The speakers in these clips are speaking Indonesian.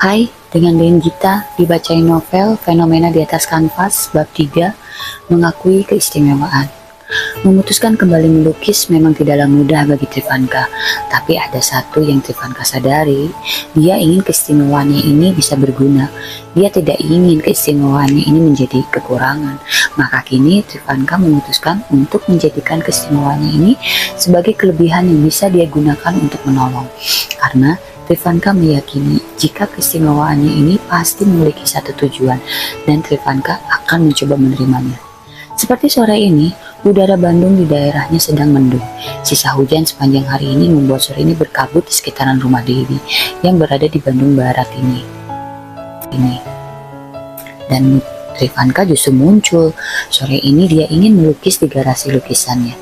Hai, dengan Gita dibacain novel Fenomena di Atas Kanvas bab 3, Mengakui Keistimewaan. Memutuskan kembali melukis memang tidaklah mudah bagi Trivanka, tapi ada satu yang Trivanka sadari, dia ingin keistimewaannya ini bisa berguna. Dia tidak ingin keistimewaannya ini menjadi kekurangan. Maka kini Trivanka memutuskan untuk menjadikan keistimewaannya ini sebagai kelebihan yang bisa dia gunakan untuk menolong. Karena Trivanka meyakini jika keistimewaannya ini pasti memiliki satu tujuan, dan Trivanka akan mencoba menerimanya. Seperti sore ini, udara Bandung di daerahnya sedang mendung. Sisa hujan sepanjang hari ini membuat sore ini berkabut di sekitaran rumah Dewi yang berada di Bandung Barat ini. Dan Trivanka justru muncul. Sore ini dia ingin melukis di garasi lukisannya.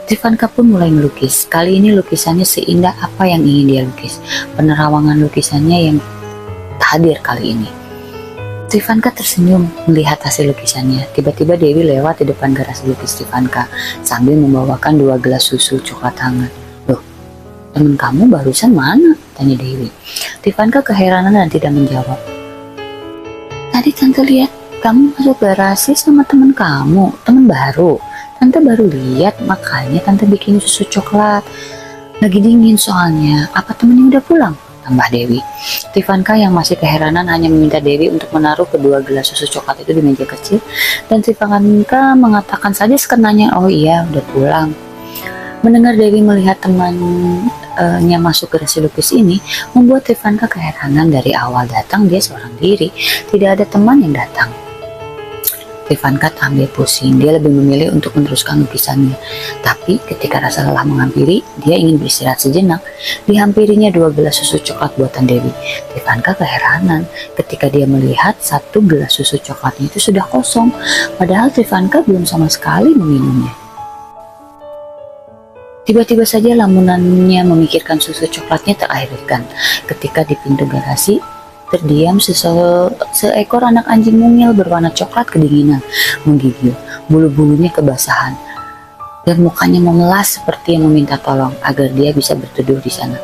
Trivanka pun mulai melukis. Kali ini lukisannya seindah apa yang ingin dia lukis. Penerawangan lukisannya yang hadir kali ini. Trivanka tersenyum melihat hasil lukisannya. Tiba-tiba Dewi lewat di depan garasi lukis Trivanka sambil membawakan 2 gelas susu coklat hangat. Loh, teman kamu barusan mana? Tanya Dewi. Trivanka keheranan dan tidak menjawab. Tadi tante lihat kamu masuk garasi sama teman kamu, teman baru. Tante baru lihat, makanya tante bikin susu coklat. Lagi dingin soalnya. Apa temennya udah pulang? Tambah Dewi. Trivanka yang masih keheranan hanya meminta Dewi untuk menaruh kedua gelas susu coklat itu di meja kecil, dan Trivanka mengatakan saja sekenanya, oh iya udah pulang. Mendengar Dewi melihat temannya masuk ke garasi lukis ini membuat Trivanka keheranan. Dari awal datang dia seorang diri, tidak ada teman yang datang. Trivanka tak ambil pusing, dia lebih memilih untuk meneruskan lukisannya. Tapi ketika rasa lelah menghampiri, dia ingin beristirahat sejenak. Dihampirinya 2 gelas susu coklat buatan Dewi. Trivanka keheranan ketika dia melihat 1 gelas susu coklatnya itu sudah kosong, padahal Trivanka belum sama sekali meminumnya. Tiba-tiba saja lamunannya memikirkan susu coklatnya teralirkan ketika di pintu garasi terdiam seekor anak anjing mungil berwarna coklat kedinginan, menggigil, bulu-bulunya kebasahan, dan mukanya memelas seperti yang meminta tolong agar dia bisa berteduh di sana.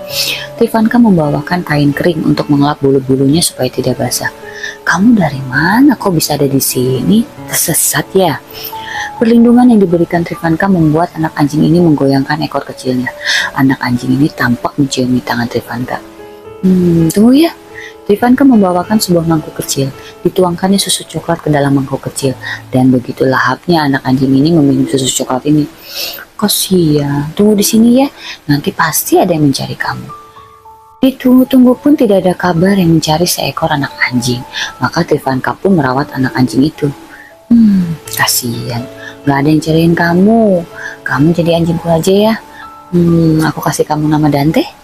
Trivanka membawakan kain kering untuk mengelap bulu-bulunya supaya tidak basah. Kamu dari mana? Kok bisa ada di sini? Tersesat ya? Perlindungan yang diberikan Trivanka membuat anak anjing ini menggoyangkan ekor kecilnya. Anak anjing ini tampak menciumi tangan Trivanka. Tunggu ya. Trivanka membawakan sebuah mangkuk kecil, dituangkannya susu coklat ke dalam mangkuk kecil, dan begitu lahapnya anak anjing ini meminum susu coklat ini. Kasihan, tunggu di sini ya, nanti pasti ada yang mencari kamu. Ditunggu-tunggu pun tidak ada kabar yang mencari seekor anak anjing, maka Trivanka pun merawat anak anjing itu. Kasihan, gak ada yang cariin kamu jadi anjingku aja ya. Aku kasih kamu nama Dante.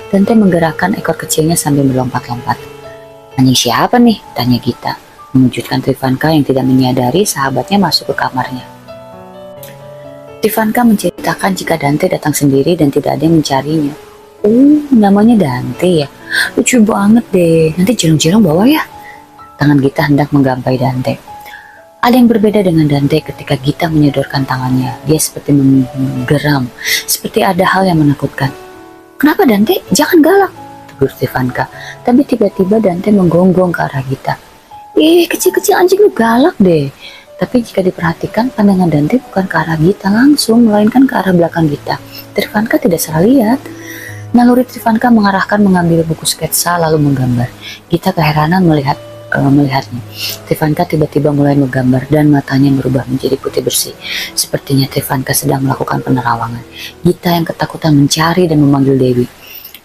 Dante menggerakkan ekor kecilnya sambil melompat-lompat. Anjing siapa nih? Tanya Gita, mengejutkan Trivanka yang tidak menyadari sahabatnya masuk ke kamarnya. Trivanka menceritakan jika Dante datang sendiri dan tidak ada yang mencarinya. Oh, namanya Dante ya? Lucu banget deh, nanti jelung-jelung bawa ya. Tangan Gita hendak menggapai Dante. Ada yang berbeda dengan Dante ketika Gita menyodorkan tangannya. Dia seperti menggeram, seperti ada hal yang menakutkan. Kenapa Dante? Jangan galak, tegur Trivanka. Tapi tiba-tiba Dante menggonggong ke arah Gita. Kecil-kecil anjing lu galak deh. Tapi jika diperhatikan, pandangan Dante bukan ke arah Gita langsung, melainkan ke arah belakang Gita. Trivanka tidak salah lihat. Naluri Trivanka mengarahkan mengambil buku sketsa lalu menggambar. Gita keheranan melihatnya. Trivanka tiba-tiba mulai menggambar dan matanya berubah menjadi putih bersih. Sepertinya Trivanka sedang melakukan penerawangan. Gita yang ketakutan mencari dan memanggil Dewi.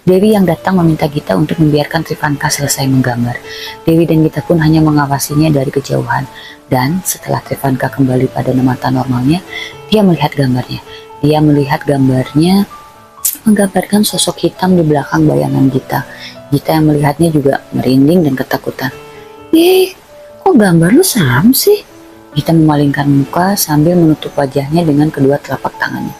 Dewi yang datang meminta Gita untuk membiarkan Trivanka selesai menggambar. Dewi dan Gita pun hanya mengawasinya dari kejauhan. Dan setelah Trivanka kembali pada mata normalnya, dia melihat gambarnya. Dia melihat gambarnya menggambarkan sosok hitam di belakang bayangan Gita. Gita yang melihatnya juga merinding dan ketakutan. Kok gambar lu seram sih? Gita memalingkan muka sambil menutup wajahnya dengan kedua telapak tangannya.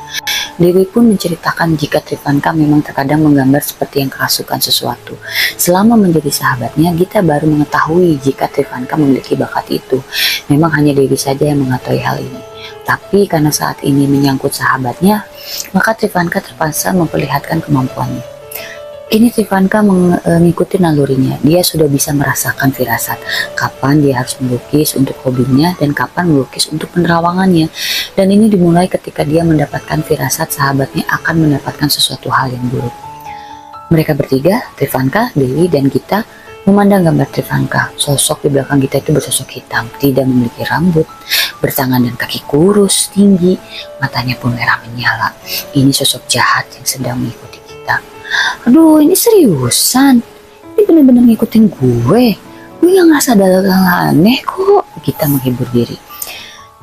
Dewi pun menceritakan jika Trivanka memang terkadang menggambar seperti yang kerasukan sesuatu. Selama menjadi sahabatnya, Gita baru mengetahui jika Trivanka memiliki bakat itu. Memang hanya Dewi saja yang mengetahui hal ini. Tapi karena saat ini menyangkut sahabatnya, maka Trivanka terpaksa memperlihatkan kemampuannya. Kini Trivanka mengikuti nalurinya. Dia sudah bisa merasakan firasat kapan dia harus melukis untuk hobinya dan kapan melukis untuk penerawangannya. Dan ini dimulai ketika dia mendapatkan firasat sahabatnya akan mendapatkan sesuatu hal yang buruk. Mereka bertiga, Trivanka, Dewi, dan Gita, memandang gambar Trivanka. Sosok di belakang Gita itu bersosok hitam, tidak memiliki rambut, bertangan dan kaki kurus, tinggi, matanya pun merah menyala. Ini sosok jahat yang sedang mengikuti kita. Aduh, ini seriusan. Ini bener-bener ngikutin gue. Gue yang ngerasa ada hal aneh kok. Kita menghibur diri.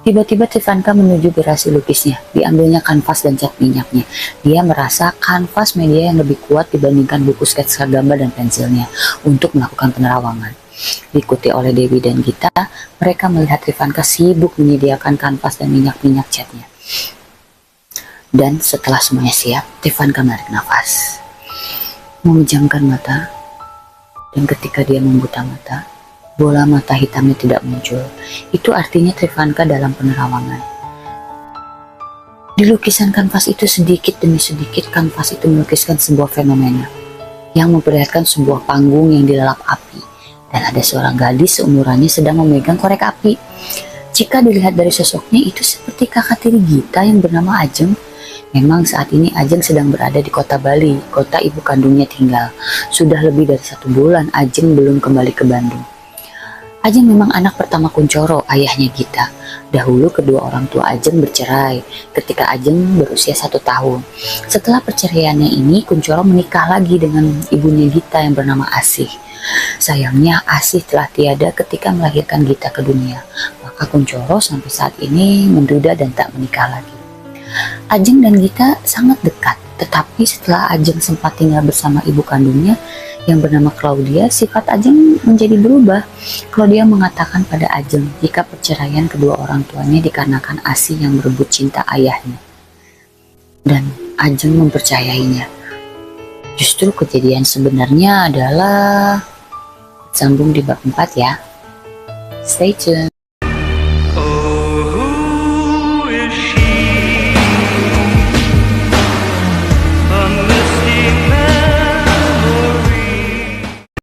Tiba-tiba Trivanka menuju garasi lukisnya. Diambilnya kanvas dan cat minyaknya. Dia merasa kanvas media yang lebih kuat dibandingkan buku sketsa gambar dan pensilnya untuk melakukan penerawangan. Diikuti oleh Dewi dan Gita, mereka melihat Trivanka sibuk menyediakan kanvas dan minyak-minyak catnya. Dan setelah semuanya siap, Trivanka menarik nafas, memejamkan mata, dan ketika dia membuka mata, bola mata hitamnya tidak muncul. Itu artinya Trivanka dalam penerawangan. Di lukisan kanvas itu sedikit demi sedikit kanvas itu melukiskan sebuah fenomena yang memperlihatkan sebuah panggung yang dilalap api, dan ada seorang gadis seumurannya sedang memegang korek api. Jika dilihat dari sosoknya, itu seperti kakak tiri Gita yang bernama Ajeng. Memang saat ini Ajeng sedang berada di kota Bali, kota ibu kandungnya tinggal. Sudah lebih dari 1 bulan Ajeng belum kembali ke Bandung. Ajeng memang anak pertama Kuncoro, ayahnya Gita. Dahulu kedua orang tua Ajeng bercerai ketika Ajeng berusia 1 tahun. Setelah perceraiannya ini, Kuncoro menikah lagi dengan ibunya Gita yang bernama Asih. Sayangnya Asih telah tiada ketika melahirkan Gita ke dunia. Maka Kuncoro sampai saat ini menduda dan tak menikah lagi. Ajeng dan Gita sangat dekat, tetapi setelah Ajeng sempat tinggal bersama ibu kandungnya yang bernama Claudia, sifat Ajeng menjadi berubah. Claudia mengatakan pada Ajeng jika perceraian kedua orang tuanya dikarenakan Asih yang merebut cinta ayahnya. Dan Ajeng mempercayainya. Justru kejadian sebenarnya adalah sambung di bab 4 ya. Stay tune.